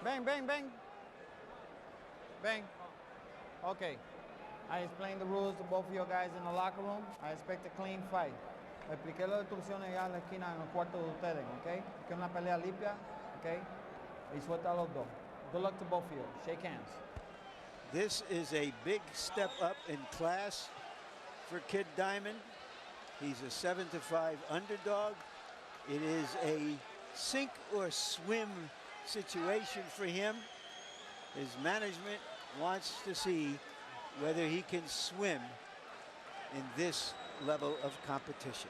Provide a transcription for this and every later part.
Bang, bang, bang. Bang. Okay. I explained the rules to both of you guys in the locker room. I expect a clean fight. Expliqué las instrucciones ya en la esquina en el cuarto de ustedes, ¿ok? Que una pelea limpia, ¿ok? Y suelta a los dos. Good luck to both of you. Shake hands. This is a big step up in class for Kid Diamond. He's a 7-5 underdog. It is a sink or swim situation for him. His management wants to see whether he can swim in this level of competition.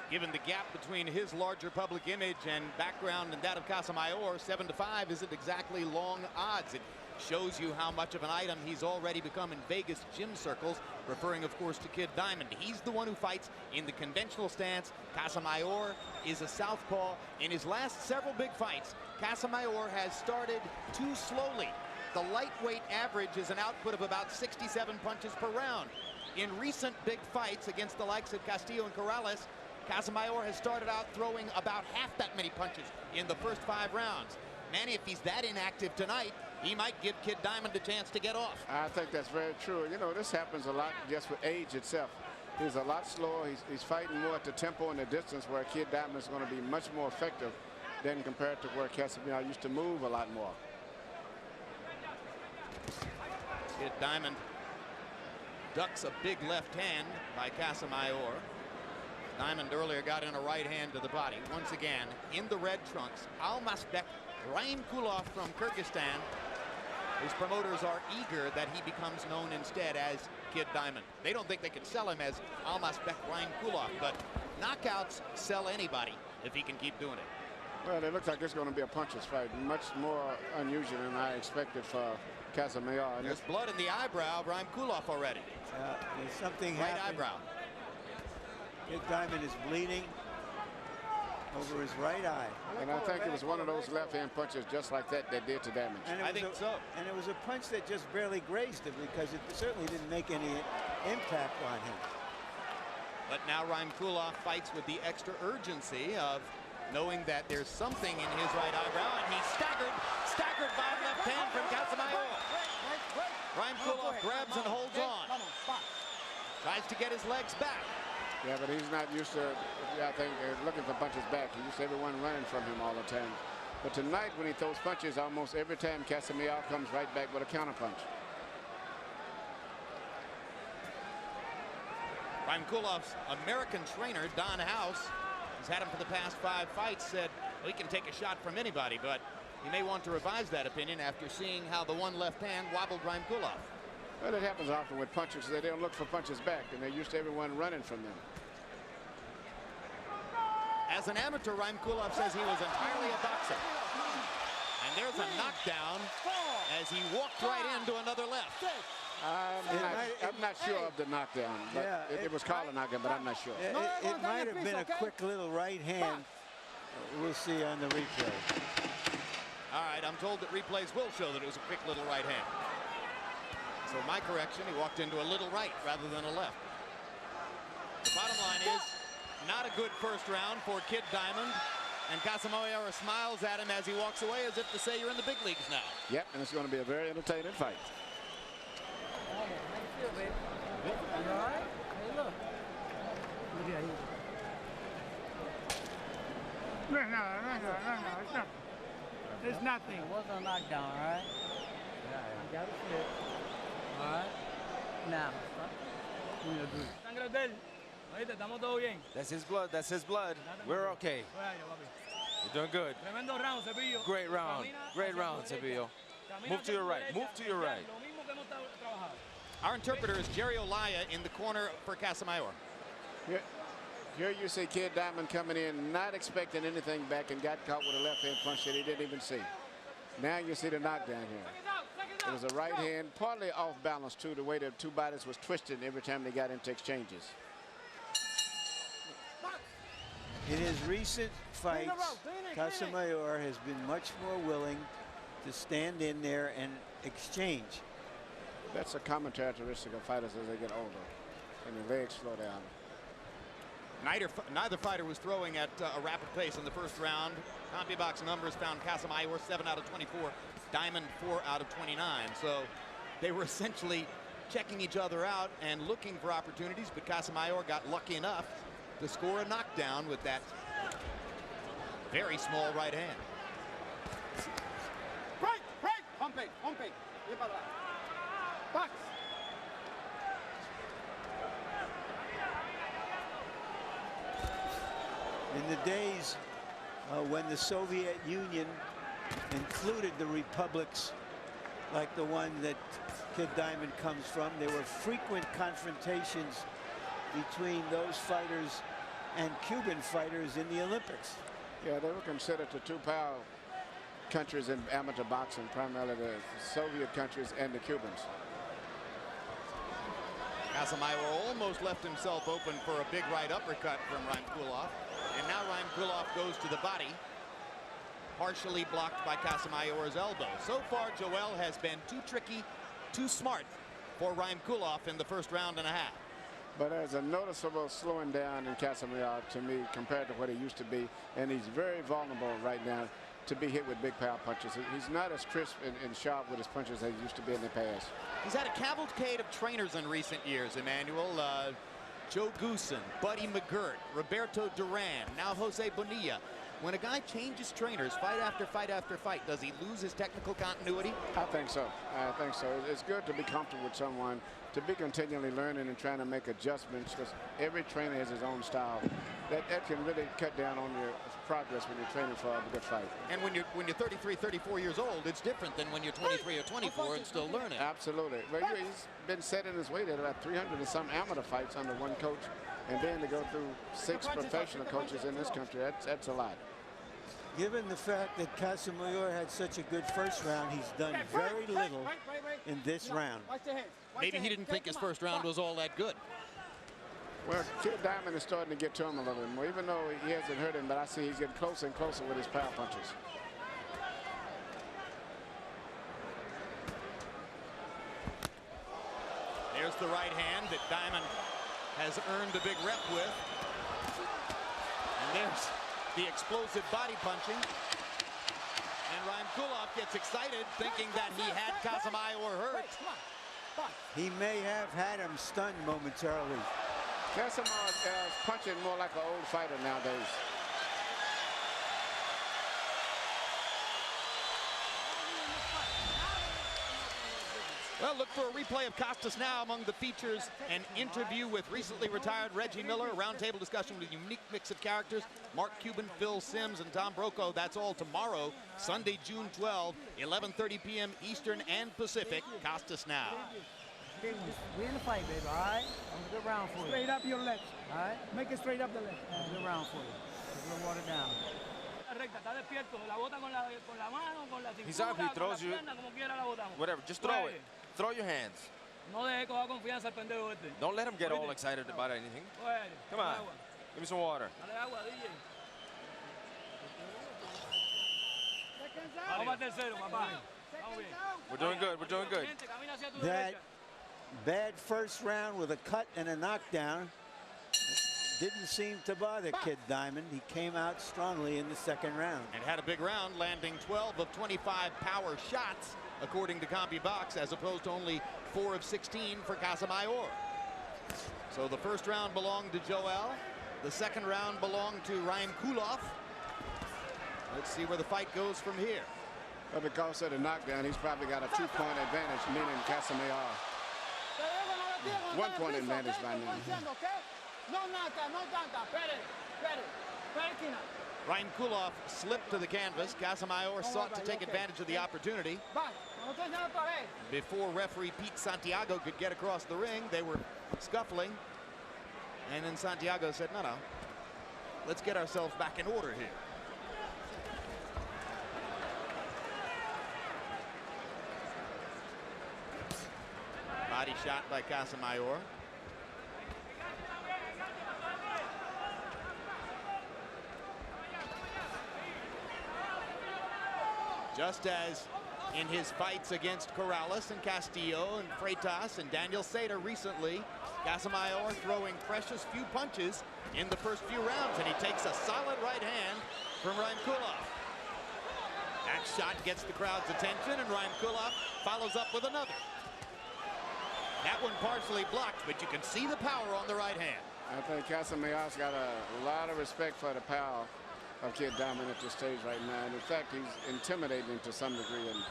Given the gap between his larger public image and background and that of Casamayor, 7-5 isn't exactly long odds. It shows you how much of an item he's already become in Vegas gym circles, referring, of course, to Kid Diamond. He's the one who fights in the conventional stance. Casamayor is a southpaw. In his last several big fights, Casamayor has started too slowly. The lightweight average is an output of about 67 punches per round. In recent big fights against the likes of Castillo and Corrales, Casamayor has started out throwing about half that many punches in the first 5 rounds. Manny, if he's that inactive tonight, he might give Kid Diamond a chance to get off. I think that's very true. You know, this happens a lot just with age itself. He's a lot slower. He's fighting more at the tempo and the distance, where Kid Diamond is going to be much more effective than compared to where Casamayor used to move a lot more. Kid Diamond ducks a big left hand by Casamayor. Diamond earlier got in a right hand to the body. Once again, in the red trunks, Almasbek Raimkulov from Kyrgyzstan. His promoters are eager that he becomes known instead as Kid Diamond. They don't think they can sell him as Almasbek Raimkulov, but knockouts sell anybody if he can keep doing it. Well, it looks like it's going to be a puncher's fight, much more unusual than I expected for Casamayor. There's blood in the eyebrow of Raimkulov already. There's something right happened. eyebrow. Kid Diamond is bleeding over his right eye. And I think it was one of those left-hand punches just like that that did to damage. I think so. And it was a punch that just barely grazed him, because it certainly didn't make any impact on him. But now Raimkulov fights with the extra urgency of knowing that there's something in his right eyebrow, and he's staggered by the left hand from Casamayor. Raimkulov grabs and holds on. Tries to get his legs back. Yeah, but he's not used to, I think, looking for punches back. He's used to everyone running from him all the time. But tonight, when he throws punches, almost every time Casamayor comes right back with a counterpunch. Raimkulov's American trainer, Don House, has had him for the past 5 fights, said he can take a shot from anybody, but he may want to revise that opinion after seeing how the one left hand wobbled Raimkulov. Well, it happens often with punchers. They don't look for punches back, and they're used to everyone running from them. As an amateur, Raimkulov says he was entirely a boxer. And there's a knockdown as he walked right into another left. I'm not sure of the knockdown, but yeah, it was called a knockdown, but I'm not sure. It might have been a quick little right hand. We'll see on the replay. All right, I'm told that replays will show that it was a quick little right hand. So my correction, he walked into a little right rather than a left. The bottom line is, not a good first round for Kid Diamond. And Casamayor smiles at him as he walks away, as if to say, you're in the big leagues now. Yep, and it's going to be a very entertaining fight. How you feel, baby? You all right? Hey, look. Look at you. No, it's not. It's nothing. It wasn't a knockdown, all right? Yeah, you got it fit. All right. Now, that's his blood. That's his blood. We're okay. You're doing good. Great round. Great round, Cepillo. Move to your right. Move to your right. Our interpreter is Jerry Olaya in the corner for Casamayor. Here you see Kid Diamond coming in, not expecting anything back, and got caught with a left-hand punch that he didn't even see. Now you see the knockdown here. It was a right hand, partly off balance too, the way the two bodies was twisting every time they got into exchanges. In his recent fights, Casamayor has been much more willing to stand in there and exchange. That's a common characteristic of fighters as they get older, and their legs slow down. Neither fighter was throwing at a rapid pace in the first round. CompuBox numbers found Casamayor 7 out of 24, Diamond 4 out of 29. So they were essentially checking each other out and looking for opportunities, but Casamayor got lucky enough to score a knockdown with that very small right hand. Right. Pump it. Box. In the days when the Soviet Union included the republics like the one that Kid Diamond comes from, there were frequent confrontations between those fighters and Cuban fighters in the Olympics. Yeah, they were considered the two power countries in amateur boxing, primarily the Soviet countries and the Cubans. Casamayor almost left himself open for a big right uppercut from Rymkulov. And now Rymkulov goes to the body, partially blocked by Casamayor's elbow. So far, Joel has been too tricky, too smart for Rymkulov in the first round and a half. But there's a noticeable slowing down in Casamayor to me compared to what he used to be. And he's very vulnerable right now to be hit with big power punches. He's not as crisp and sharp with his punches as he used to be in the past. He's had a cavalcade of trainers in recent years, Emmanuel. Joe Goosen, Buddy McGirt, Roberto Duran, now Jose Bonilla. When a guy changes trainers fight after fight after fight, does he lose his technical continuity? I think so. It's good to be comfortable with someone, to be continually learning and trying to make adjustments, because every trainer has his own style. That can really cut down on your progress when you're training for a good fight. And when you're 33, 34 years old, it's different than when you're 23 or 24 and still learning. Absolutely. But he's been set in his way at about 300 and some amateur fights under one coach, and then to go through 6 professional coaches in this country, that's a lot. Given the fact that Casamayor had such a good first round, he's done very little in this round. Maybe he didn't think his first round was all that good. Well, Kid Diamond is starting to get to him a little bit more, even though he hasn't hurt him, but I see he's getting closer and closer with his power punches. There's the right hand that Diamond has earned a big rep with. And there's the explosive body punching. And Rymkulov gets excited, thinking that he had Casamayor hurt. He may have had him stunned momentarily. Casamayor is punching more like an old fighter nowadays. Well, look for a replay of Costas now among the features. An interview with recently retired Reggie Miller, a roundtable discussion with a unique mix of characters. Mark Cuban, Phil Simms, and Tom Brokaw. That's all tomorrow, Sunday, June 12, 11:30 p.m. Eastern and Pacific. Costas now. We in the fight, baby, all right? I'm a good round for you. Straight up your left. All right? Make it straight up the left. I'm a good round for you. Just a little water down. He's up, he throws you. Whatever, just throw it. Throw your hands. Don't let him get all excited about anything. Come on, give me some water. We're doing good, we're doing good. That bad first round with a cut and a knockdown didn't seem to bother Kid Diamond. He came out strongly in the second round. And had a big round, landing 12 of 25 power shots, according to CompuBox, as opposed to only 4 of 16 for Casamayor. So the first round belonged to Joel. The second round belonged to Rymkulov. Let's see where the fight goes from here. But because of the knockdown, he's probably got a 2-point advantage, meaning Casamayor. 1-point advantage by now. Rymkulov slipped to the canvas. Casamayor sought to take advantage of the opportunity. Before referee Pete Santiago could get across the ring, they were scuffling. And then Santiago said, no, let's get ourselves back in order here. Body shot by Casamayor. Just as in his fights against Corrales and Castillo and Freitas and Daniel Sater recently. Casamayor throwing precious few punches in the first few rounds, and he takes a solid right hand from Rymkulov. That shot gets the crowd's attention, and Rymkulov follows up with another. That one partially blocked, but you can see the power on the right hand. I think Casamayor's got a lot of respect for the power of Kid Diamond at this stage right now. And in fact, he's intimidating him to some degree and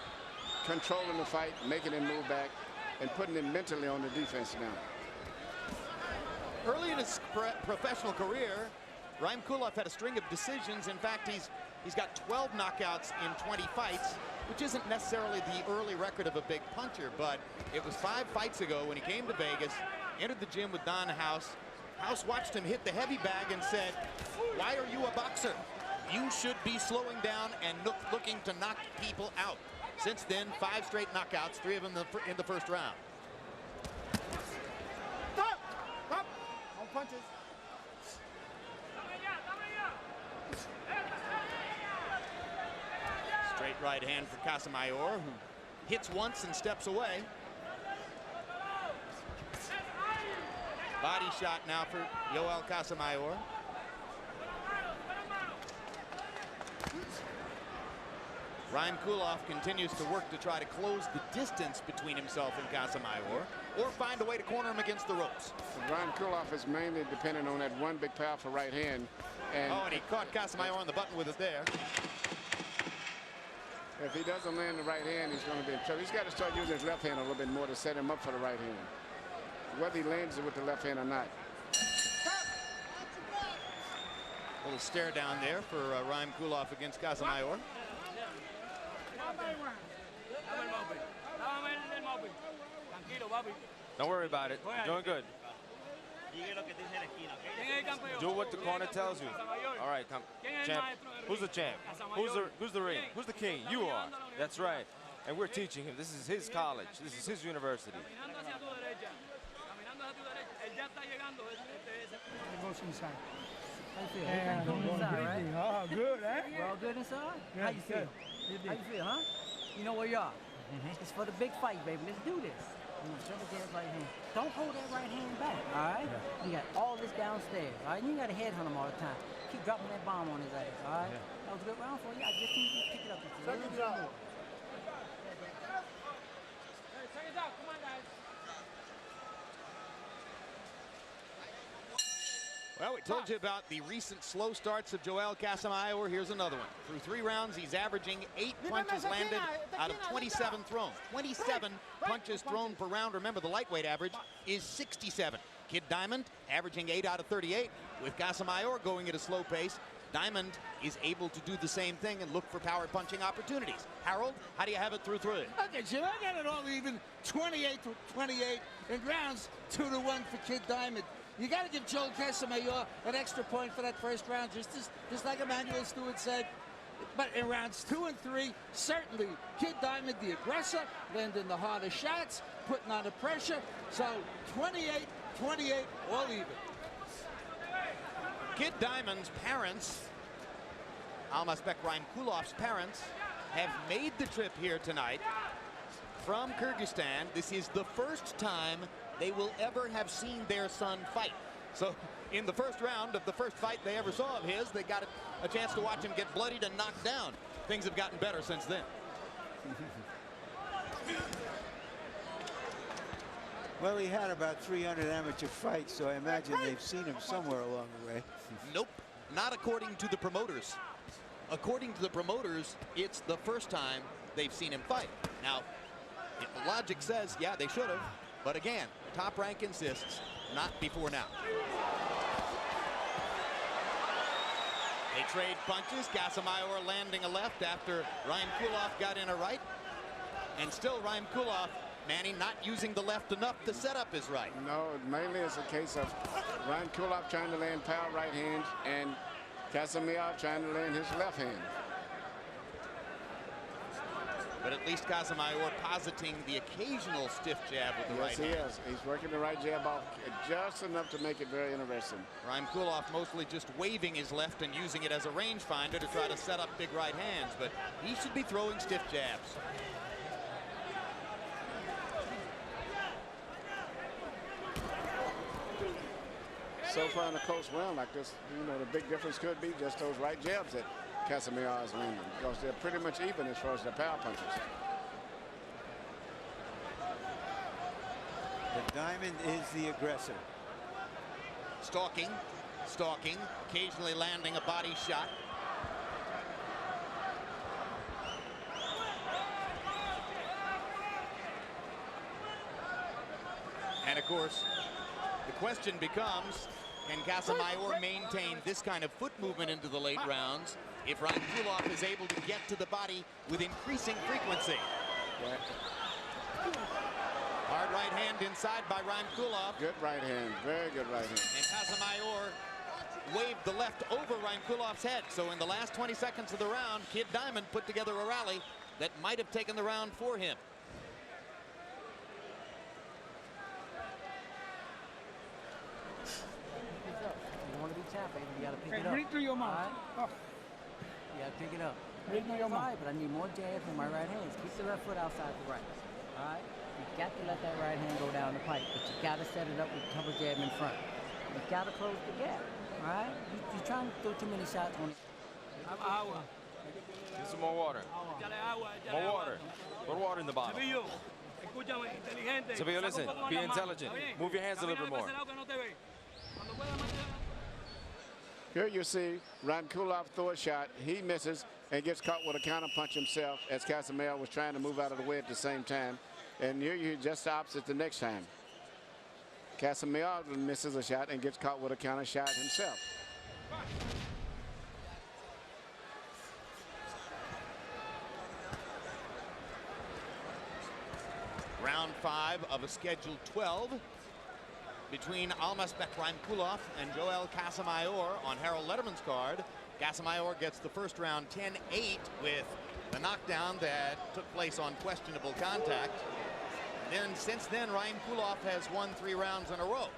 controlling the fight, making him move back, and putting him mentally on the defense now. Early in his professional career, Rymkulov had a string of decisions. In fact, he's got 12 knockouts in 20 fights, which isn't necessarily the early record of a big puncher, but it was 5 fights ago when he came to Vegas, entered the gym with Don House. House watched him hit the heavy bag and said, "Why are you a boxer? You should be slowing down and looking to knock people out." Since then, 5 straight knockouts, 3 of them in the first round. Stop! Stop! No punches. Straight right hand for Casamayor, who hits once and steps away. Body shot now for Yoel Casamayor. Rymkulov continues to work to try to close the distance between himself and Casamayor, or find a way to corner him against the ropes. Rymkulov is mainly dependent on that one big powerful right hand. And he caught Casamayor on the button with it there. If he doesn't land the right hand, he's going to be in trouble. He's got to start using his left hand a little bit more to set him up for the right hand, whether he lands it with the left hand or not. A little stare down there for Rymkulov against Casamayor. Don't worry about it. You're doing good. Do what the corner tells you. All right, champ. Who's the champ? Who's the ring? Who's the king? You are. That's right. And we're teaching him. This is his college. This is his university. Goes inside. Yeah, Breathing. Oh, good, eh? We're all good inside? Yeah, How you feel? good. How you feel, huh? You know where you are. It's for the big fight, baby. Let's do this. Jump against right hand. Don't hold that right hand back, all right? You got all this downstairs, all right? You got to headhunt him all the time. Keep dropping that bomb on his ass, all right? That was a good round for you. I just need you to pick it up just a little bit more. Seconds out. Come on, guys. Well, we told you about the recent slow starts of Joel Casamayor. Here's another one. Through 3 rounds, he's averaging 8 punches landed out of 27 thrown. 27 punches thrown per round. Remember, the lightweight average is 67. Kid Diamond averaging 8 out of 38. With Casamayor going at a slow pace, Diamond is able to do the same thing and look for power punching opportunities. Harold, how do you have it through 3? Okay, Jim, I got it all even, 28 to 28 in rounds, 2-1 for Kid Diamond. You got to give Joel Casamayor an extra point for that first round, just like Emmanuel Stewart said. But in rounds 2 and 3, certainly Kid Diamond, the aggressor, landing the harder shots, putting on the pressure. So 28-28, all even. Kid Diamond's parents, Almazbek Rymkulov's parents, have made the trip here tonight from Kyrgyzstan. This is the first time they will ever have seen their son fight. So in the first round of the first fight they ever saw of his, they got a chance to watch him get bloodied and knocked down. Things have gotten better since then. Well, he had about 300 amateur fights, so I imagine they've seen him somewhere along the way. Nope, not according to the promoters. According to the promoters, it's the first time they've seen him fight. Now, logic says, yeah, they should have. But again, Top Rank insists, not before now. They trade punches. Casamayor landing a left after Rymkulov got in a right. And still Rymkulov, Manny, not using the left enough to set up his right. No, mainly it's a case of Rymkulov trying to land power right hand and Casamayor trying to land his left hand. But at least Casamayor positing the occasional stiff jab with the right hand. Yes, he is. He's working the right jab off just enough to make it very interesting. Rymkulov mostly just waving his left and using it as a rangefinder to try to set up big right hands, but he should be throwing stiff jabs. So far in a close round like this, you know, the big difference could be just those right jabs that Casamayor is landing, because they're pretty much even as far as the power punches. The Diamond is the aggressor. Stalking, occasionally landing a body shot. And of course, the question becomes, can Casamayor maintain this kind of foot movement into the late rounds if Ryan Kulov is able to get to the body with increasing frequency? Hard right hand inside by Ryan Kulov. Good right hand, very good right hand. And Casamayor waved the left over Ryan Kulov's head. So in the last 20 seconds of the round, Kid Diamond put together a rally that might have taken the round for him. You want to be champ, baby, you got to pick it up. Bring it through your mouth. Right? You got to pick it up. Bring it through your mouth. But I need more jabs from my right hands. Keep the left foot outside the right. All right? You got to let that right hand go down the pipe, but you got to set it up with a couple jab in front. You got to close the gap. All right? You're trying to throw too many shots on it. Agua. Get some more water. Échale agua. More water. Put water in the bottle. Sevillo, escúchame, inteligente. Sevillo, Saca listen. un poco más Be la mano, intelligent. ¿está bien? Move your hands a little bit Camina more. para ese lado que no te ve. Cuando pueda mantener- Here you see Ryan Kulov throw a shot. He misses and gets caught with a counter punch himself as Casamayor was trying to move out of the way at the same time. And here you just the opposite the next time. Casamayor misses a shot and gets caught with a counter shot himself. Round 5 of a scheduled 12 between Almasbek Rymkulov and Joel Casamayor on Harold Letterman's card. Casamayor gets the first round 10-8 with the knockdown that took place on questionable contact. Then since then, Rymkulov has won 3 rounds in a row.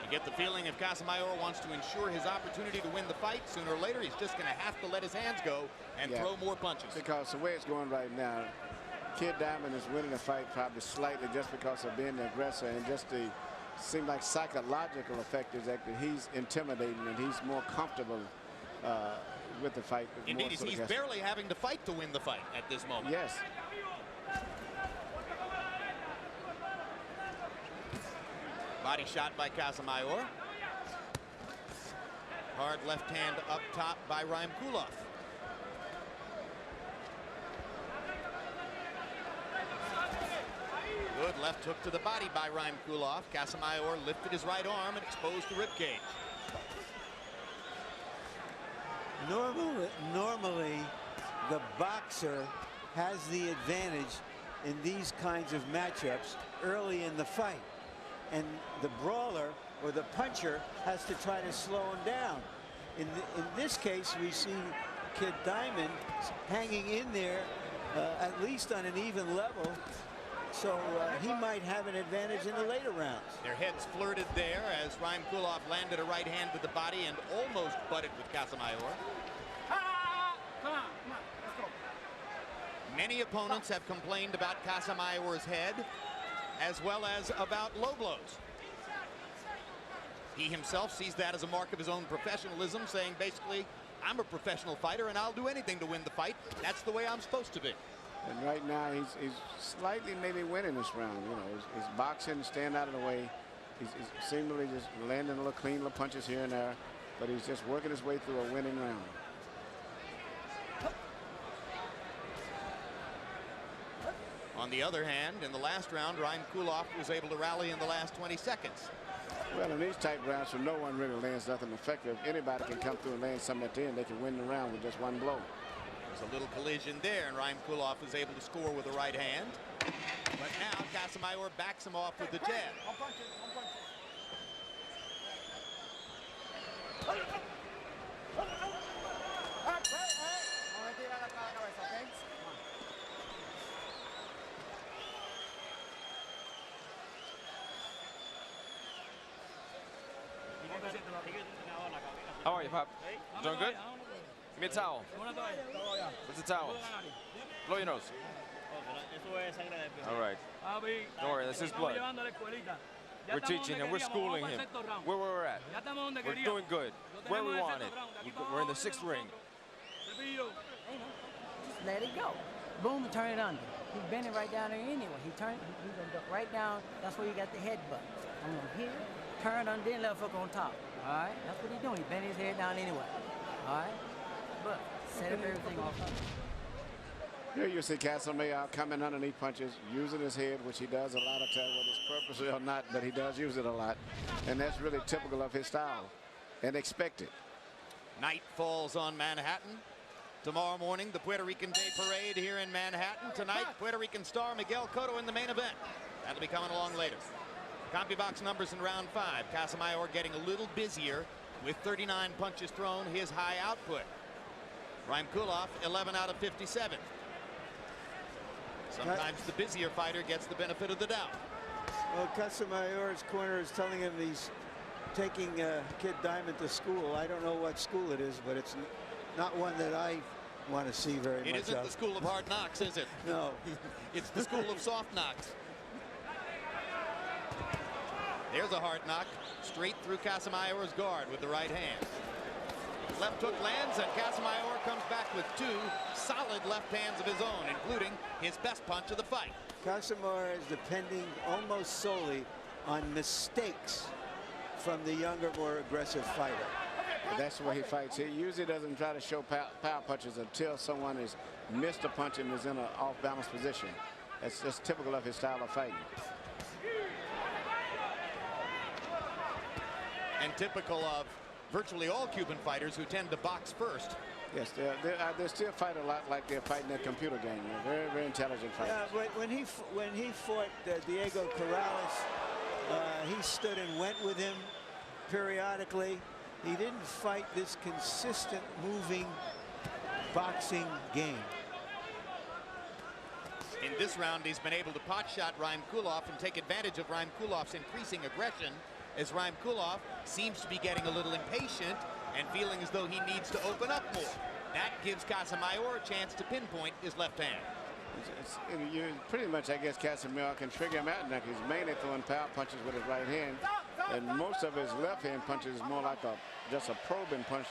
You get the feeling if Casamayor wants to ensure his opportunity to win the fight, sooner or later he's just going to have to let his hands go and throw more punches. Because the way it's going right now, Kid Diamond is winning the fight probably slightly just because of being the aggressor, and just the seem like psychological effect is that he's intimidating and he's more comfortable with the fight. Indeed, he's barely having to fight to win the fight at this moment. Yes. Body shot by Casamayor. Hard left hand up top by Rymkulov. Good left hook to the body by Rymkulov. Casamayor lifted his right arm and exposed the ribcage. Normally, the boxer has the advantage in these kinds of matchups early in the fight. And the brawler or the puncher has to try to slow him down. In this case, we see Kid Diamond hanging in there at least on an even level. So he might have an advantage in the later rounds. Their heads flirted there as Rymkulov landed a right hand to the body and almost butted with Casamayor. Come on, let's go. Many opponents have complained about Casamayor's head, as well as about low blows. He himself sees that as a mark of his own professionalism, saying basically, I'm a professional fighter and I'll do anything to win the fight. That's the way I'm supposed to be. And right now he's slightly maybe winning this round. You know, he's boxing, staying out of the way. He's seemingly just landing a little clean little punches here and there, but he's just working his way through a winning round. On the other hand, in the last round, Rymkulov was able to rally in the last 20 seconds. Well, in these type rounds, so no one really lands nothing effective. Anybody can come through and land something at the end. They can win the round with just one blow. There's a little collision there, and Rymkulov is able to score with a right hand. But now Casamayor backs him off with the jab. How are you, Pop? Doing good? Give me a towel. Where's the towel? Blow your nose. All right. Don't worry, that's his blood. We're teaching him. We're schooling him. Where we're at. We're doing good. Where we want it. We're in the 6th ring. Just let it go. Boom, and turn it under. He's bending right down there anyway. He's gonna go right down. That's where you got the headbutt. I'm gonna here, turn under, then left hook on top. All right, that's what he's doing. He's bending his head down anyway. All right, but set up everything off. Here you see Casamayor coming underneath punches, using his head, which he does a lot of times, whether it's purposely or not, but he does use it a lot. And that's really typical of his style and expected. Night falls on Manhattan. Tomorrow morning, the Puerto Rican Day Parade here in Manhattan. Tonight, Puerto Rican star Miguel Cotto in the main event. That'll be coming along later. CompuBox numbers in round 5. Casamayor getting a little busier with 39 punches thrown, his high output. Kulov, 11 out of 57. Sometimes the busier fighter gets the benefit of the doubt. Well, Casamayor's corner is telling him he's taking Kid Diamond to school. I don't know what school it is, but it's not one that I want to see very much. It isn't the school of hard knocks, is it? No. It's the school of soft knocks. There's a hard knock straight through Casamayor's guard with the right hand. Left hook lands, and Casamayor comes back with 2 solid left hands of his own, including his best punch of the fight. Casamayor is depending almost solely on mistakes from the younger, more aggressive fighter. That's the way he fights. He usually doesn't try to show power punches until someone has missed a punch and is in an off-balance position. That's just typical of his style of fighting. And typical of virtually all Cuban fighters who tend to box first. Yes, they still fight a lot like they're fighting that computer game. They're very, very intelligent fighters. Yeah, when he fought Diego Corrales, he stood and went with him periodically. He didn't fight this consistent moving boxing game. In this round, he's been able to pot shot Kulov and take advantage of Kulov's increasing aggression, as Kulov seems to be getting a little impatient and feeling as though he needs to open up more. That gives Casamayor a chance to pinpoint his left hand. You pretty much, I guess, Casamayor can figure him out now. He's mainly throwing power punches with his right hand, and most of his left hand punches is more like just a probing punch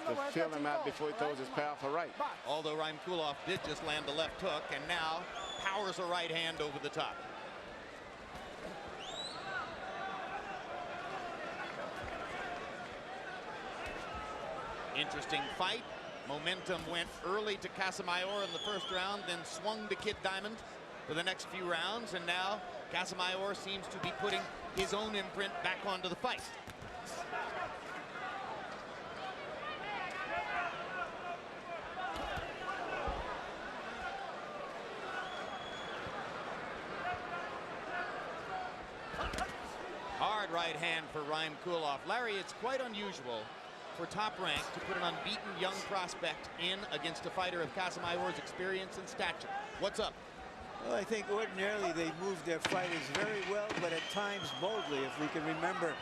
to feel him out before he throws his powerful right. Although Kulov did just land the left hook and now powers a right hand over the top. Interesting fight. Momentum went early to Casamayor in the first round, then swung to Kid Diamond for the next few rounds, and now Casamayor seems to be putting his own imprint back onto the fight. Hard right hand for Kulov. Larry, it's quite unusual for Top Rank to put an unbeaten young prospect in against a fighter of Casamayor's experience and stature. What's up? Well, I think ordinarily they move their fighters very well, but at times boldly. If we can remember,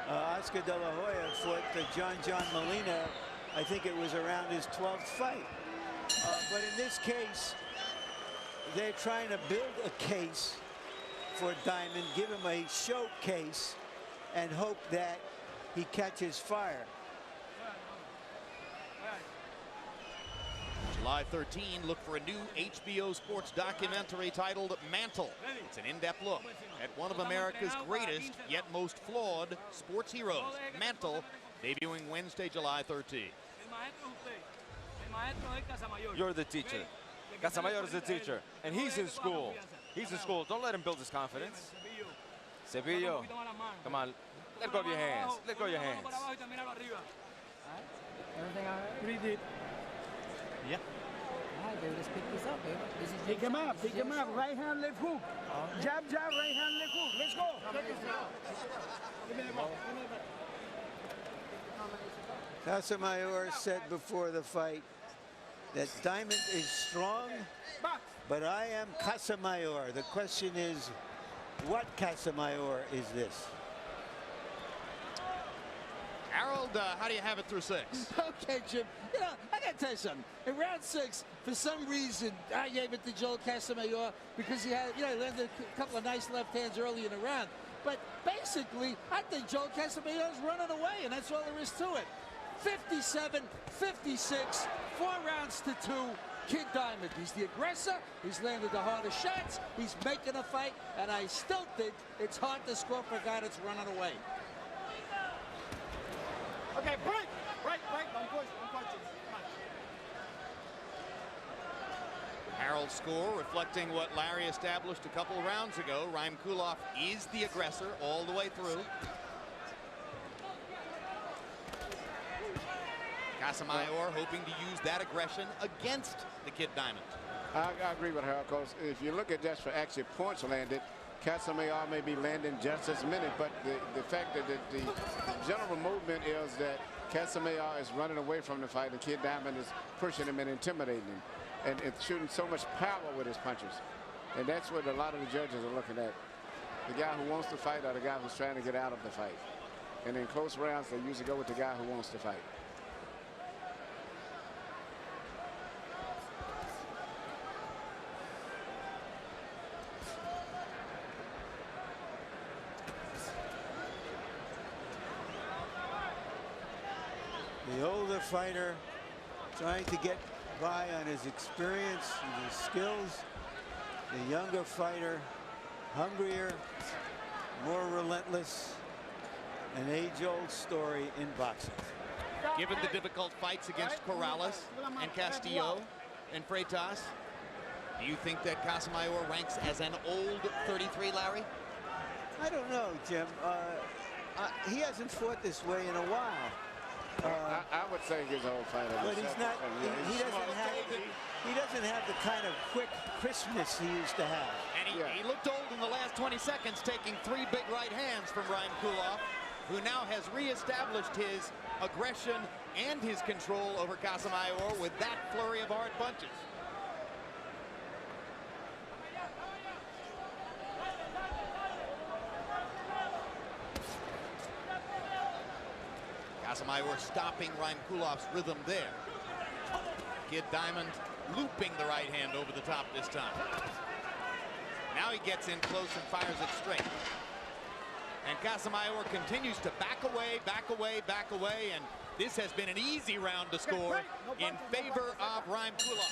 Oscar De La Hoya fought John Molina. I think it was around his 12th fight. But in this case, they're trying to build a case for Diamond, give him a showcase, and hope that he catches fire. July 13, look for a new HBO Sports documentary titled Mantle. It's an in-depth look at one of America's greatest yet most flawed sports heroes. Mantle, debuting Wednesday, July 13. You're the teacher. Casamayor is the teacher, and he's in school. He's in school. Don't let him build his confidence. Sevillo, come on, let go of your hands. Let go of your hands. Everything all right? Pretty deep. Yeah. All right, baby, let's pick this up, baby. This is Pick him up, pick him up. Right hand, left hook. Jab, jab, right hand, left hook. Let's go. Give me the ball. Casamayor said before the fight that Diamond is strong, but I am Casamayor. The question is, what Casamayor is this? Harold, how do you have it through 6? Okay, Jim. You know, I got to tell you something. In round 6, for some reason, I gave it to Joel Casamayor because he had, you know, he landed a couple of nice left hands early in the round. But basically, I think Joel Casamayor is running away, and that's all there is to it. 57-56, 4 rounds to 2. Kid Diamond, he's the aggressor. He's landed the hardest shots. He's making a fight, and I still think it's hard to score for a guy that's running away. Okay, break. Don't push it. Come on. Harold's score reflecting what Larry established a couple of rounds ago. Ryan Kulov is the aggressor all the way through. Casamayor hoping to use that aggression against the Kid Diamond. I agree with Harold, because if you look at just for actually points landed, Casamayor may be landing just as many, but the fact that the general movement is that Casamayor is running away from the fight, and Kid Diamond is pushing him and intimidating him, and it's shooting so much power with his punches. And that's what a lot of the judges are looking at. The guy who wants to fight or the guy who's trying to get out of the fight. And in close rounds, they usually go with the guy who wants to fight. The older fighter trying to get by on his experience and his skills. The younger fighter, hungrier, more relentless. An age-old story in boxing. Given the difficult fights against Corrales and Castillo and Freitas, do you think that Casamayor ranks as an old 33, Larry? I don't know, Jim. He hasn't fought this way in a while. I would say he's an old fighter. But he's not. He doesn't have the kind of quick crispness he used to have. And he looked old in the last 20 seconds, taking 3 big right hands from Ryan Kulov, who now has reestablished his aggression and his control over Casamayor with that flurry of hard punches. Casamayor stopping Ryan Kulov's rhythm there. Kid Diamond looping the right hand over the top this time. Now he gets in close and fires it straight. And Casamayor continues to back away, and this has been an easy round to score in favor of Ryan Kulov.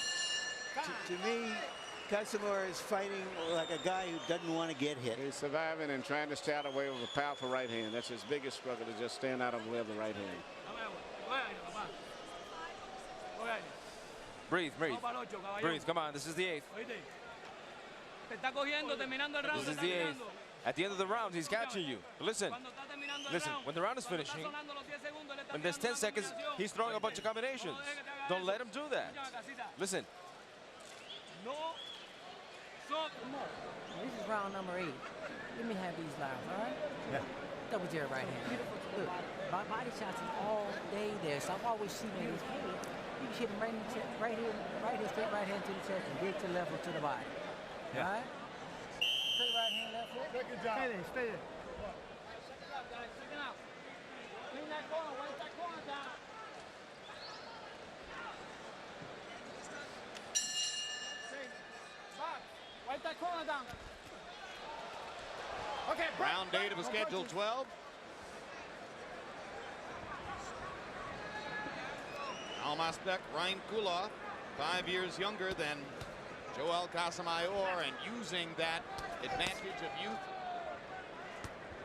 To me, Casamayor is fighting like a guy who doesn't want to get hit. He's surviving and trying to stay out of the way with a powerful right hand. That's his biggest struggle, to just stand out of the way of the right hand. Breathe. Breathe. Come on. This is the 8th. This is the 8th. At the end of the round, he's catching you. But listen. When the round is finishing, when there's 10 seconds, he's throwing a bunch of combinations. Don't let him do that. Listen. This is round number 8. Let me have these lives, all right? Yeah. Double jab right hand. Look, my body shots is all day there, so I'm always shooting his head. You hit him right in the chest, right here, straight right hand to the chest, and dig to the left or to the body. Yeah. All right? Straight right hand, left hook. Stay there, stay there. Clean that corner, wipe that corner down. Wipe that corner down. Okay, Round 8 of a scheduled 12. Almaspec, Ryan Kulov, 5 years younger than Joel Casamayor, and using that advantage of youth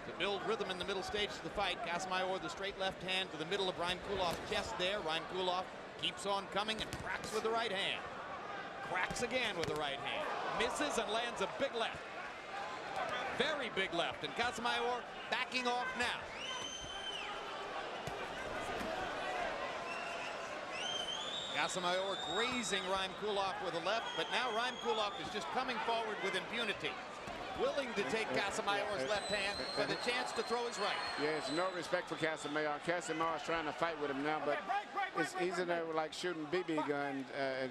to build rhythm in the middle stage of the fight. Casamayor, the straight left hand to the middle of Ryan Kulov's chest there. Ryan Kulov keeps on coming and cracks with the right hand. Cracks again with the right hand. Misses and lands a big left. Very big left, and Casamayor backing off now. Casamayor grazing Ryan Kulov with a left, but now Ryan Kulov is just coming forward with impunity. Willing to take Casamayor's left hand for the chance to throw his right. Yeah, it's no respect for Casamayor. Casamayor is trying to fight with him now, but he's in there like shooting BB gun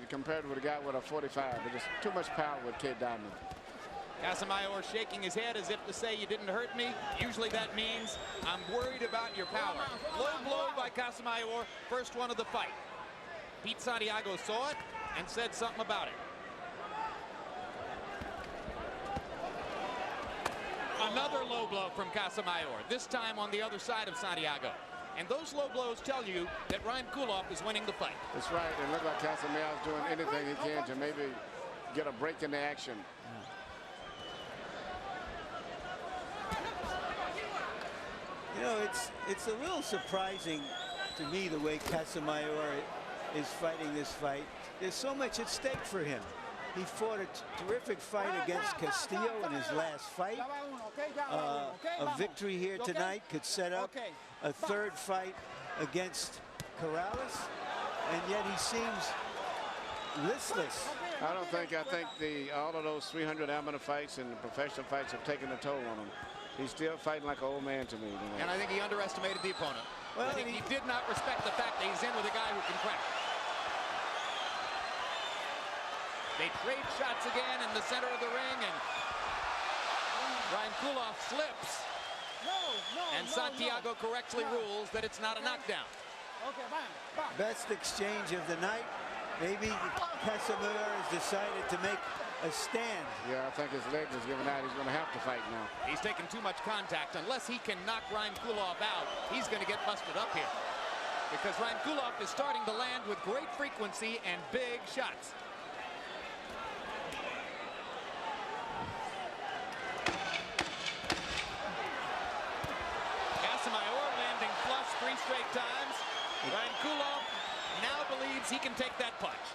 compared with a guy with a 45. There's just too much power with Kid Diamond. Casamayor shaking his head as if to say, you didn't hurt me. Usually that means I'm worried about your power. Low blow by Casamayor, first one of the fight. Pete Santiago saw it and said something about it. Another low blow from Casamayor, this time on the other side of Santiago. And those low blows tell you that Ryan Kulov is winning the fight. That's right. It looked like Casamayor is doing anything he can to maybe get a break in the action. You know, it's a little surprising to me the way Casamayor is fighting this fight. There's so much at stake for him. He fought a terrific fight against Castillo in his last fight. A victory here tonight could set up a third fight against Corrales, and yet he seems listless. I think all of those 300 amateur fights and professional fights have taken a toll on him. He's still fighting like an old man to me. You know? And I think he underestimated the opponent. Well, I think he did not respect the fact that he's in with a guy who can crack. They trade shots again in the center of the ring, and Ryan Kulov slips. And Santiago correctly rules that it's not a knockdown. Best exchange of the night. Maybe Casamayor has decided to make a stand. Yeah, I think his leg is giving out. He's going to have to fight now. He's taking too much contact. Unless he can knock Ryan Kulov out, he's going to get busted up here. Because Ryan Kulov is starting to land with great frequency and big shots. Casamayor landing flush 3 straight times. Ryan Kulov now believes he can take that punch.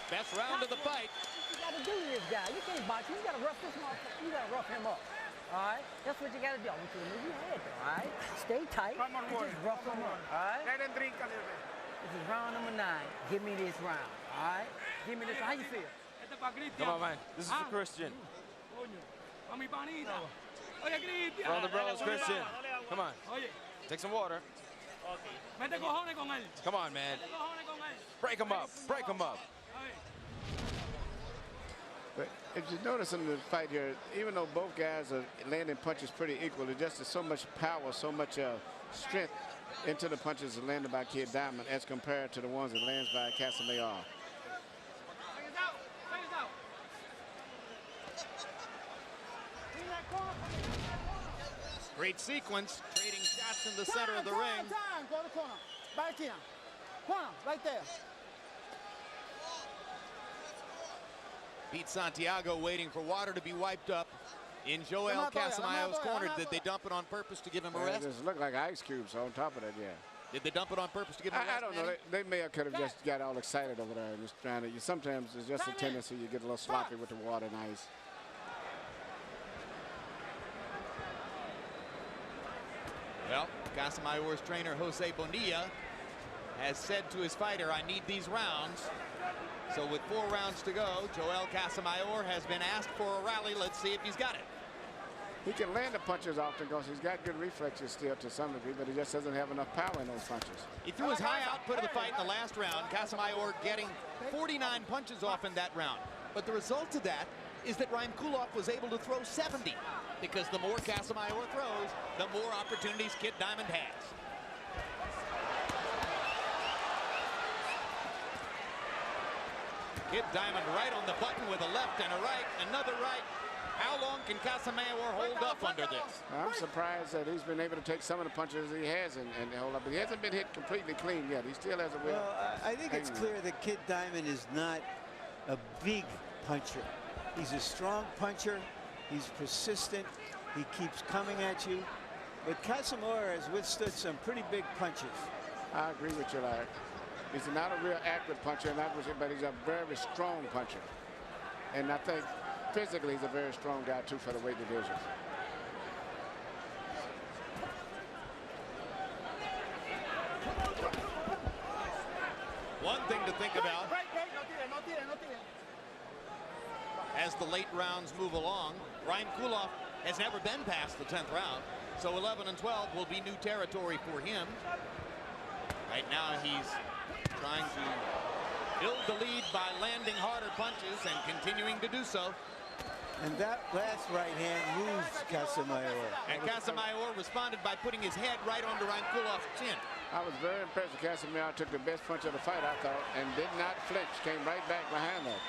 Best round of the fight. You got to do to this guy. You can't box him. You got to rough this motherfucker. You got to rough him up. All right? That's what you got to do. I want you to move your head, though. All right? Stay tight. And just rough him up. All right? This is round number 9. Give me this round. All right? Give me this. How you feel? Come on, man. This is for Christian. From the bros, Christian. Come on. Take some water. Come on, man. Break him up. Break him up. But if you notice in the fight here, even though both guys are landing punches pretty equal, there's just so much power, so much strength into the punches landed by Kid Diamond as compared to the ones that lands by Casamayor. Great sequence, trading shots in the center of the ring. Go to the corner. Back here. Corner, right there. Pete Santiago waiting for water to be wiped up in Joel Casamayor's corner. Did they dump it on purpose to give him a rest? It just looked like ice cubes on top of that, yeah. Did they dump it on purpose to give him a rest? I don't know. They may have could have just got all excited over there and just trying to. Sometimes it's just a tendency you get a little sloppy with the water and ice. Well, Casamayor's trainer Jose Bonilla has said to his fighter, I need these rounds. So with 4 rounds to go, Joel Casamayor has been asked for a rally. Let's see if he's got it. He can land the punches often because he's got good reflexes still to some degree, but he just doesn't have enough power in those punches. He threw his high output of the fight in the last round. Casamayor getting 49 punches off in that round. But the result of that is that Ryan Kulov was able to throw 70. Because the more Casamayor throws, the more opportunities Kid Diamond has. Kid Diamond right on the button with a left and a right, another right. How long can Casamayor hold up under this? I'm surprised that he's been able to take some of the punches he has and hold up. But he hasn't been hit completely clean yet. He still has a will. Well, I think it's clear that Kid Diamond is not a big puncher. He's a strong puncher. He's persistent. He keeps coming at you. But Casamayor has withstood some pretty big punches. I agree with you, Larry. He's not a real accurate puncher, but he's a very strong puncher. And I think physically he's a very strong guy, too, for the weight division. One thing to think about as the late rounds move along, Ryan Kulov has never been past the 10th round, so 11 and 12 will be new territory for him. Right now he's trying to build the lead by landing harder punches and continuing to do so. And that last right hand moves Casamayor. And Casamayor responded by putting his head right onto Reinkulov's chin. I was very impressed with Casamayor. Took the best punch of the fight, I thought, and did not flinch. Came right back behind that.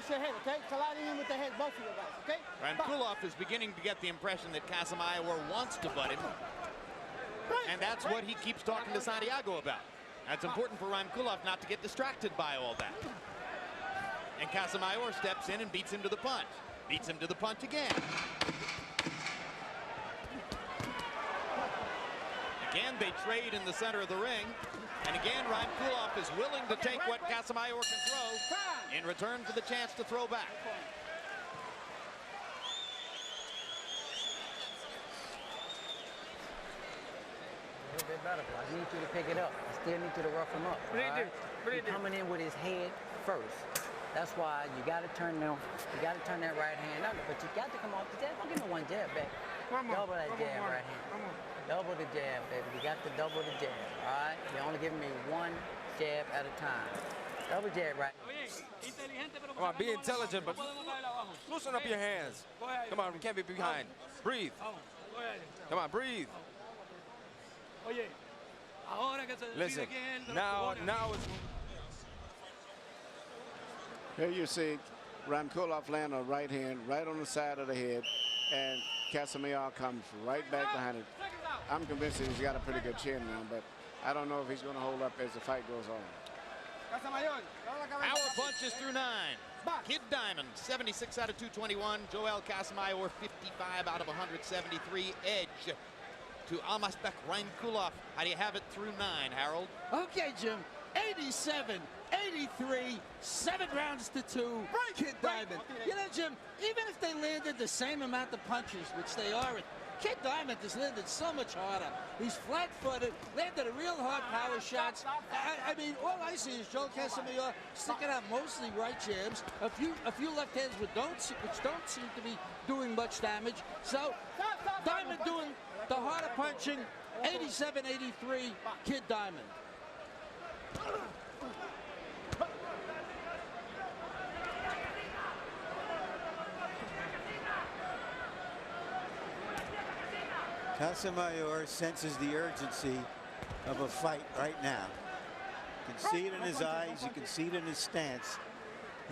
Your head, okay? Colliding in with the head, both of you guys, okay? Reinkulov is beginning to get the impression that Casamayor wants to butt him. And that's what he keeps talking to Santiago about. That's important for Reinkulov not to get distracted by all that. And Casamayor steps in and beats him to the punch. Beats him to the punch again. Again, they trade in the center of the ring. And again, Reinkulov is willing to take what Casamayor can throw in return for the chance to throw back. A little bit better, but I need you to pick it up. I still need you to rough him up. He's coming in with his head first. That's why you got to turn them. You got to turn that right hand up, but you got to come off the jab. Don't give me one jab back. Double that jab right hand. Double the jab, baby. You got to double the jab. All right. You're only giving me one jab at a time. Double jab right. Come on, be intelligent, but loosen up your hands. Come on, we can't be behind. Breathe. Come on, breathe. Listen, now it's... Here you see Reinkulov land a right hand right on the side of the head, and Casamayor comes right back behind it. I'm convinced that he's got a pretty good chin now, but I don't know if he's going to hold up as the fight goes on. Power punches through 9. Kid Diamond, 76 out of 221. Joel Casamayor, 55 out of 173. Edge to Almasbek Reinkulov. How do you have it through 9, Harold? Okay, Jim. 87, 83, 7 rounds to 2. Kid Diamond. You know, Jim, even if they landed the same amount of punches, which they are, Kid Diamond has landed so much harder. He's flat-footed, landed a real hard power shots. I mean, all I see is Joel Casamayor sticking out mostly right jabs, a few left hands which don't seem to be doing much damage. So Diamond doing the harder punching, 87-83, Kid Diamond. Casamayor senses the urgency of a fight right now. You can see it in his eyes, you can see it in his stance.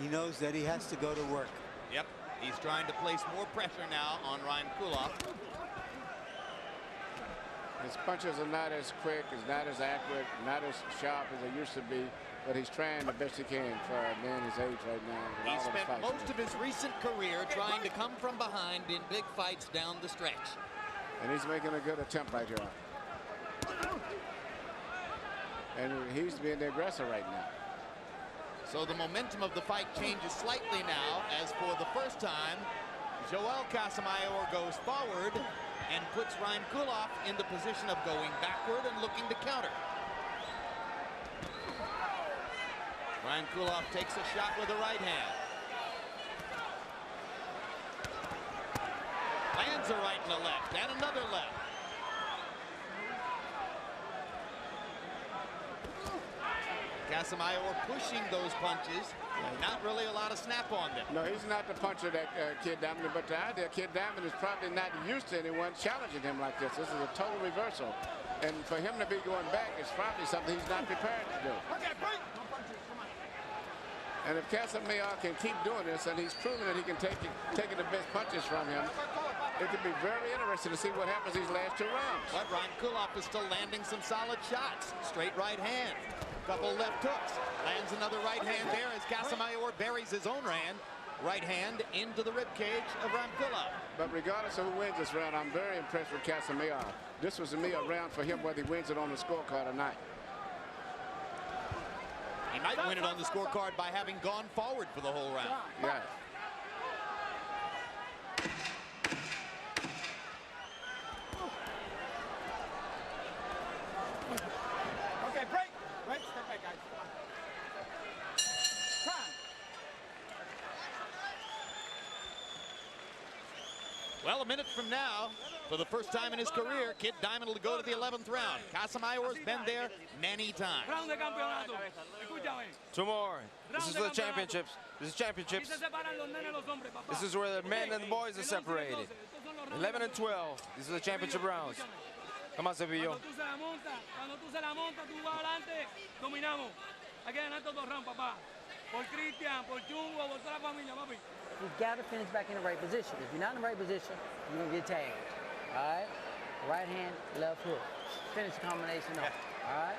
He knows that he has to go to work. Yep, he's trying to place more pressure now on Reinkulov. His punches are not as quick, is not as accurate, not as sharp as they used to be, but he's trying the best he can for a man his age right now. He spent most of his recent career trying to come from behind in big fights down the stretch. And he's making a good attempt right here. And he's being the aggressor right now. So the momentum of the fight changes slightly now, as for the first time, Joel Casamayor goes forward and puts Reinkulov in the position of going backward and looking to counter. Reinkulov takes a shot with the right hand. Lands a right and a left, and another left. Casamayor pushing those punches, not really a lot of snap on them. No, he's not the puncher that Kid Diamond, but the idea Kid Diamond is probably not used to anyone challenging him like this. This is a total reversal. And for him to be going back is probably something he's not prepared to do. And if Casamayor can keep doing this, and he's proven that he can taking the best punches from him, it could be very interesting to see what happens these last 2 rounds. But Reinkulov is still landing some solid shots. Straight right hand, couple left hooks. Lands another right hand there as Casamayor buries his own right hand into the ribcage of Reinkulov. But regardless of who wins this round, I'm very impressed with Casamayor. This was to me a round for him, whether he wins it on the scorecard or not. He might win it on the scorecard by having gone forward for the whole round. Yeah. Okay, break. Break, step back, guys. Time. Well, a minute from now, for the first time in his career, Kid Diamond will go to the 11th round. Casamayor's been there many times. 2 more. This is for the championships. This is championships. This is where the men and the boys are separated. 11 and 12. These are the championship rounds. Come on, Cepillo. Cuando tú se la montas, tú vas adelante, dominamos. Aquí adelante 2 rounds, papá. Por Cristian, por Chungo, por toda la familia, papi. You got to finish back in the right position. If you're not in the right position, you're going to get tagged. All right? Right hand, left hook. Finish the combination off. All right?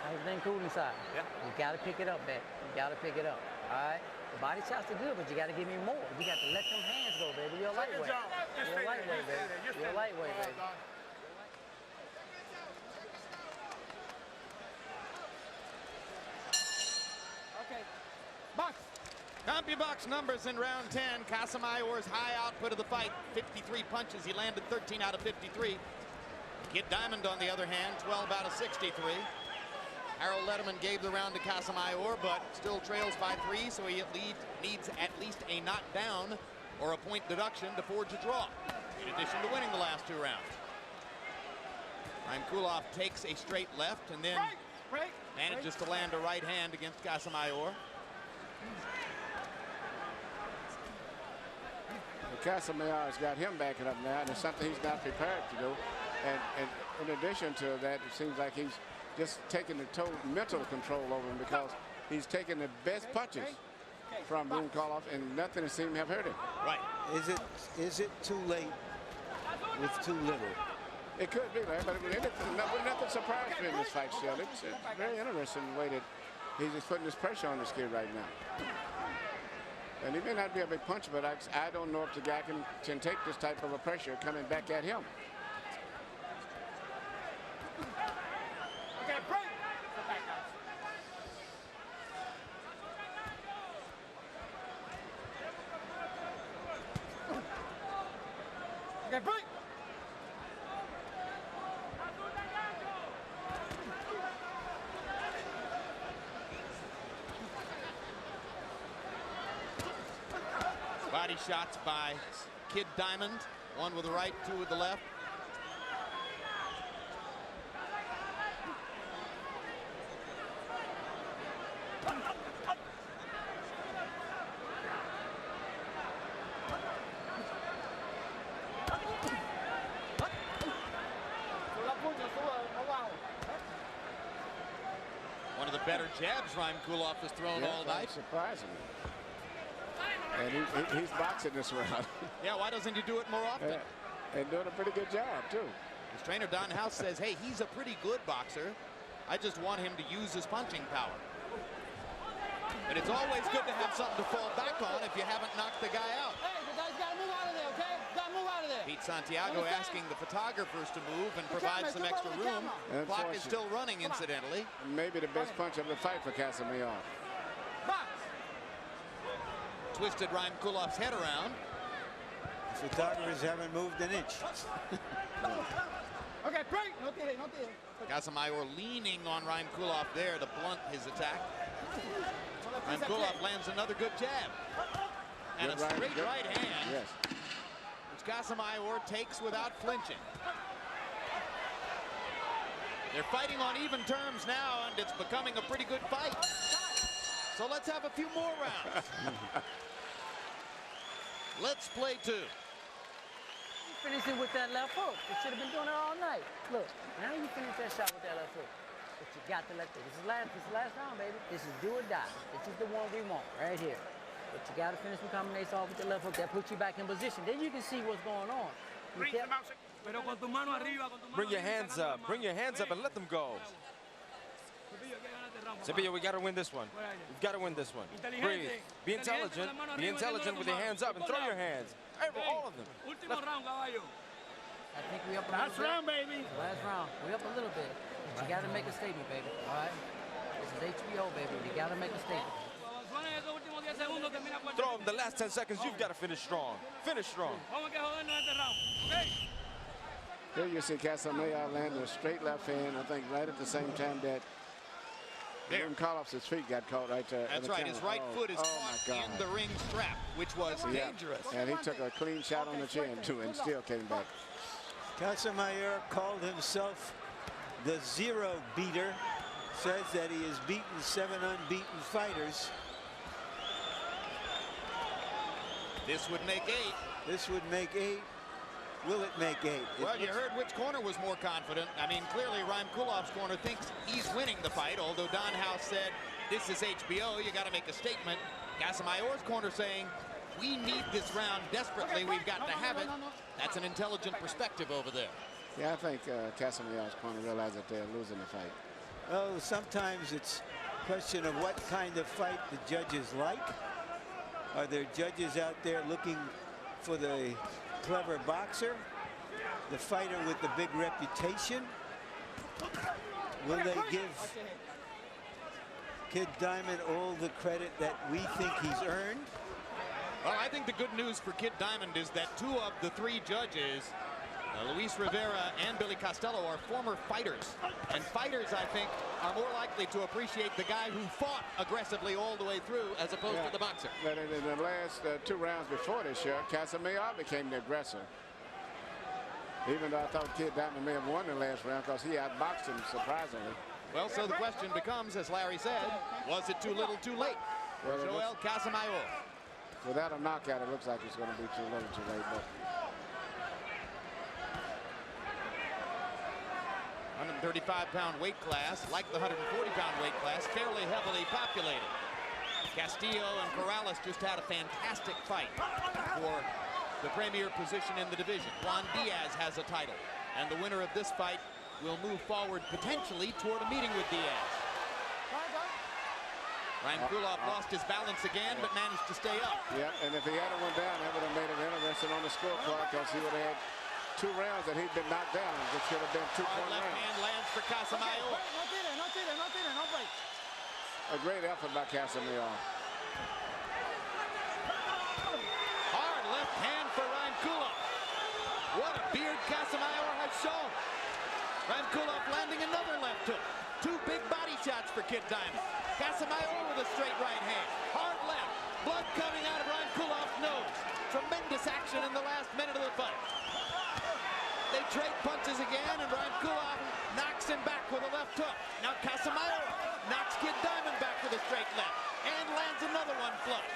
Everything cool inside. Yeah. You got to pick it up, baby. You got to pick it up. All right? The body shots are good, but you got to give me more. You got to let them hands go, baby. You're a lightweight. You're a lightweight, baby. You're a lightweight, baby. Okay. Box. CompuBox numbers in round 10. Casamayor's high output of the fight, 53 punches. He landed 13 out of 53. Kid Diamond, on the other hand, 12 out of 63. Harold Letterman gave the round to Casamayor, but still trails by 3, so he needs at least a knockdown or a point deduction to forge a draw, in addition to winning the last 2 rounds. Ryan takes a straight left and then manages to land a right hand against Casamayor. Casamayor's got him backing up now, and it's something he's not prepared to do. And in addition to that, it seems like he's just taking the total mental control over him, because he's taking the best punches from Ryan, and nothing seems to have hurt him. Right. Is it too late with too little? It could be, Larry, but nothing surprised me in this fight still. It's very interesting the way that he's just putting this pressure on this kid right now. And he may not be a big puncher, but I don't know if the guy can take this type of a pressure coming back at him. Okay, break. Step back, guys. Okay, break. Body shots by Kid Diamond, 1 with the right, 2 with the left. One of the better jabs Ryan has thrown all night. Surprising. And he's boxing this round. Yeah, why doesn't he do it more often? And doing a pretty good job, too. His trainer, Don House, says, hey, he's a pretty good boxer. I just want him to use his punching power. But it's always good to have something to fall back on if you haven't knocked the guy out. Hey, the guy's got to move out of there, okay? Got to move out of there. Pete Santiago asking the photographers to move and provide some extra room. Clock is still running, incidentally. Maybe the best punch of the fight for Casamayor. Box. Twisted Ryan Kulov's head around. The photographers haven't moved an inch. Okay, break. No tire, no tire. Casamayor leaning on Ryan Kulov there to blunt his attack. Ryan Kulov lands another good jab. And a straight right hand, which Casamayor takes without flinching. They're fighting on even terms now, and it's becoming a pretty good fight. So let's have a few more rounds. Let's play 2. Finish it with that left hook. You should have been doing it all night. Look, now you finish that shot with that left hook. But you got to let this is the last round, baby. This is do or die. This is the one we want right here. But you got to finish the combination off with the left hook. That puts you back in position. Then you can see what's going on. Bring your hands up. Bring your hands up and let them go. Cepillo, we got to win this one. We've got to win this one. Breathe. Be intelligent. Be intelligent with your hands up and throw your hands. All of them. I think we up a little bit. Last round, baby. Last round. We up a little bit. But you got to make a statement, baby. All right? This is HBO, baby. You gotta make a statement. Throw him the last 10 seconds. You've got to finish strong. Finish strong. Here you see Casamayor land a straight left hand, I think right at the same time that Koloff's feet got caught right there. That's right. His right foot is caught in the ring strap, which was dangerous. And he took a clean shot on the chin, too, and still came back. Casamayor called himself the zero beater. Says that he has beaten 7 unbeaten fighters. This would make 8. This would make 8. Will it make 8? Well, you heard which corner was more confident. I mean, clearly Ryan Kulov's corner thinks he's winning the fight, although Don House said, this is HBO, you got to make a statement. Casamayor's corner saying, we need this round desperately, we've got to have it. That's an intelligent perspective over there. Yeah, I think Casamayor's corner realized that they're losing the fight. Oh, sometimes it's a question of what kind of fight the judges like. Are there judges out there looking for the clever boxer, the fighter with the big reputation? Will they give Kid Diamond all the credit that we think he's earned? Well, I think the good news for Kid Diamond is that 2 of the 3 judges, Luis Rivera and Billy Costello, are former fighters. And fighters, I think, are more likely to appreciate the guy who fought aggressively all the way through as opposed to the boxer. But in the last 2 rounds before this year, Casamayor became the aggressor. Even though I thought Kid Diamond may have won the last round because he outboxed him surprisingly. Well, so the question becomes, as Larry said, was it too little too late for Joel Casamayor? Without a knockout, it looks like it's going to be too little too late. But 135-pound weight class, like the 140-pound weight class, fairly heavily populated. Castillo and Corrales just had a fantastic fight for the premier position in the division. Juan Diaz has a title, and the winner of this fight will move forward potentially toward a meeting with Diaz. Ryan Kulov lost his balance again, but managed to stay up. Yeah, and if he had one down, that would have made it interesting on the scorecard because he would have had 2 rounds that he'd been knocked down, which should have been 2-point left rounds. hand lands for Casamayor. A great effort by Casamayor. Hard left hand for Ryan Kulov. What a beard Casamayor has shown. Ryan Kulov landing another left hook. 2 big body shots for Kid Diamond. Casamayor with a straight right hand. Hard left. Blood coming out of Ryan Kulov's nose. Tremendous action in the last minute of the fight. They trade punches again, and Ryan Kulov knocks him back with a left hook. Now Casamayor knocks Kid Diamond back with a straight left and lands another one flush.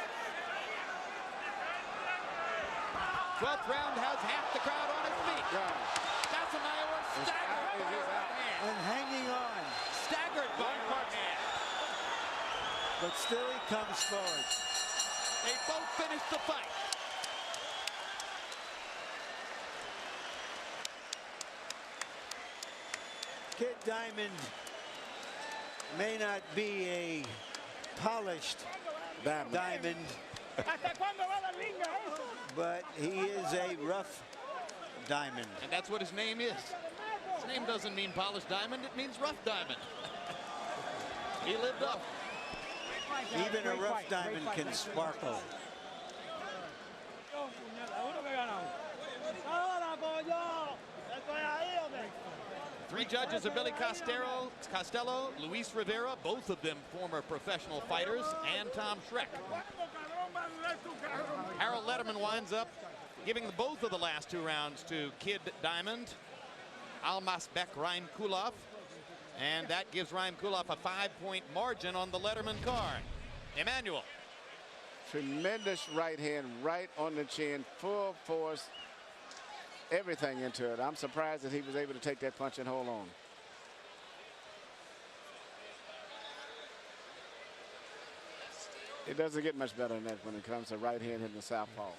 12th round has half the crowd on his feet. Casamayor staggered by Marquez. And hanging on. Staggered by Marquez. But still he comes forward. They both finished the fight. Kid Diamond may not be a polished diamond, but he is a rough diamond. And that's what his name is. His name doesn't mean polished diamond, it means rough diamond. He lived up. Even a rough diamond can sparkle. 3 judges are Billy Costello, Luis Rivera, both of them former professional fighters, and Tom Schreck. Harold Letterman winds up giving both of the last 2 rounds to Kid Diamond, Almasbek Ryan Kulov, and that gives Ryan Kulov a 5-point margin on the Letterman card. Emmanuel. Tremendous right hand right on the chin, full force, everything into it. I'm surprised that he was able to take that punch and hold on. It doesn't get much better than that when it comes to right hand hitting the southpaw.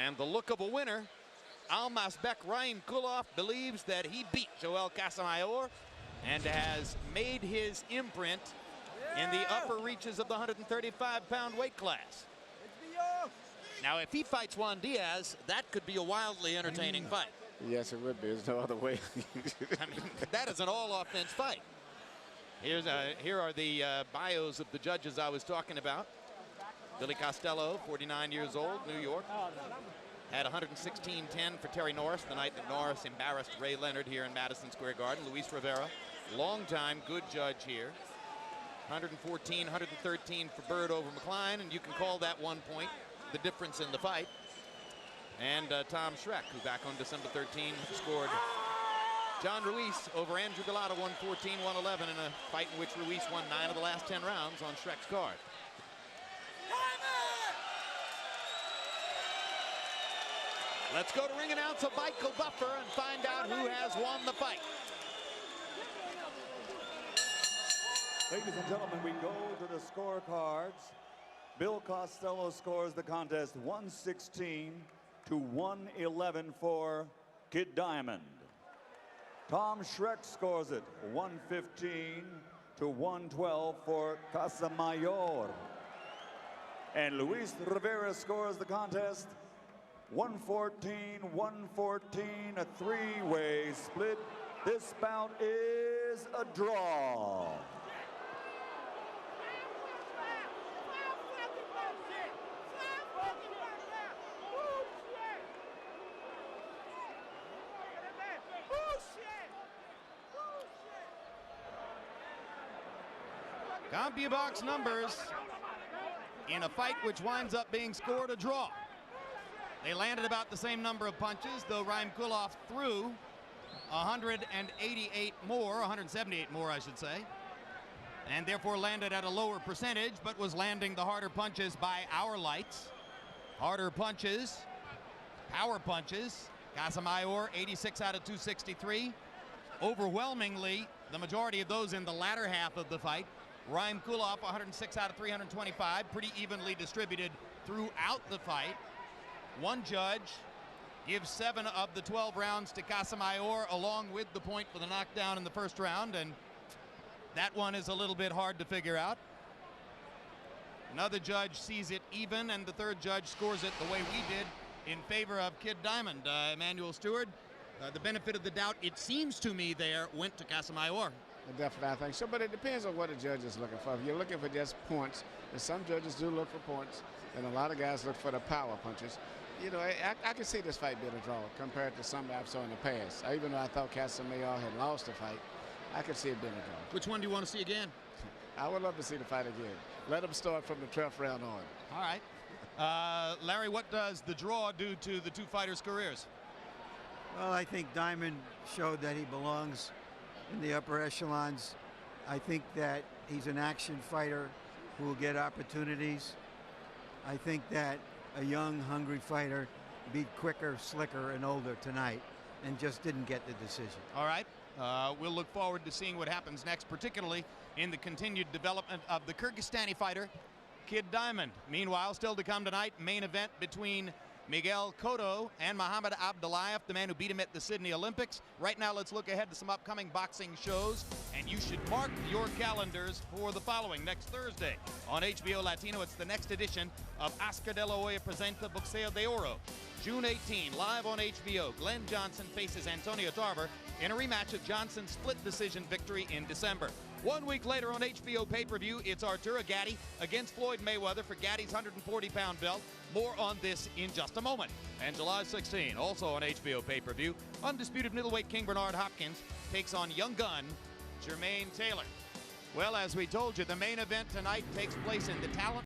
And the look of a winner. Almasbek Ryan Kulov believes that he beat Joel Casamayor and has made his imprint in the upper reaches of the 135-pound weight class. Now, if he fights Juan Diaz, that could be a wildly entertaining fight. Yes, it would be. There's no other way. I mean, that is an all-offense fight. Here are the bios of the judges I was talking about. Billy Costello, 49 years old, New York. Had 116-10 for Terry Norris the night that Norris embarrassed Ray Leonard here in Madison Square Garden. Luis Rivera, longtime good judge here. 114, 113 for Bird over McCline, and you can call that 1 point the difference in the fight. And Tom Schreck, who back on December 13 scored John Ruiz over Andrew Galata, 114-111 in a fight in which Ruiz won 9 of the last 10 rounds on Schreck's card. Let's go to ring announcer Michael Buffer and find out who has won the fight. Ladies and gentlemen, we go to the scorecards. Bill Costello scores the contest 116 to 111 for Kid Diamond. Tom Schreck scores it 115 to 112 for Casamayor. And Luis Rivera scores the contest 114, 114, a three-way split. This bout is a draw. CompuBox numbers in a fight which winds up being scored a draw. They landed about the same number of punches, though Raim Kulov threw 188 more, 178 more, I should say, and therefore landed at a lower percentage, but was landing the harder punches by our lights. Harder punches, power punches. Casamayor, 86 out of 263. Overwhelmingly, the majority of those in the latter half of the fight. Raim Kulov, 106 out of 325, pretty evenly distributed throughout the fight. One judge gives 7 of the 12 rounds to Casamayor, along with the point for the knockdown in the first round, and that one is a little bit hard to figure out. Another judge sees it even, and the third judge scores it the way we did in favor of Kid Diamond. Emmanuel Stewart, the benefit of the doubt, it seems to me there, went to Casamayor. Definitely, I think so, but it depends on what a judge is looking for. If you're looking for just points, and some judges do look for points, and a lot of guys look for the power punches. You know, I can see this fight being a draw compared to some I've saw in the past. Even though I thought Casamayor had lost the fight, I could see it being a draw. Which one do you want to see again? I would love to see the fight again. Let them start from the 12th round on. All right. Larry, what does the draw do to the two fighters' careers? Well, I think Diamond showed that he belongs in the upper echelons. I think that he's an action fighter who will get opportunities. I think that a young, hungry fighter beat quicker, slicker, and older tonight and just didn't get the decision. All right. We'll look forward to seeing what happens next, particularly in the continued development of the Kyrgyzstani fighter, Kid Diamond. Meanwhile, still to come tonight, main event between Miguel Cotto and Muhammad Abdullayev, the man who beat him at the Sydney Olympics. Right now, let's look ahead to some upcoming boxing shows, and you should mark your calendars for the following. Next Thursday on HBO Latino, it's the next edition of Oscar de la Hoya Presenta Boxeo de Oro. June 18, live on HBO, Glenn Johnson faces Antonio Tarver in a rematch of Johnson's split decision victory in December. 1 week later on HBO pay-per-view, it's Arturo Gatti against Floyd Mayweather for Gatti's 140-pound belt. More on this in just a moment. And July 16, also on HBO pay-per-view, undisputed middleweight King Bernard Hopkins takes on young gun Jermaine Taylor. Well, as we told you, the main event tonight takes place in the Talent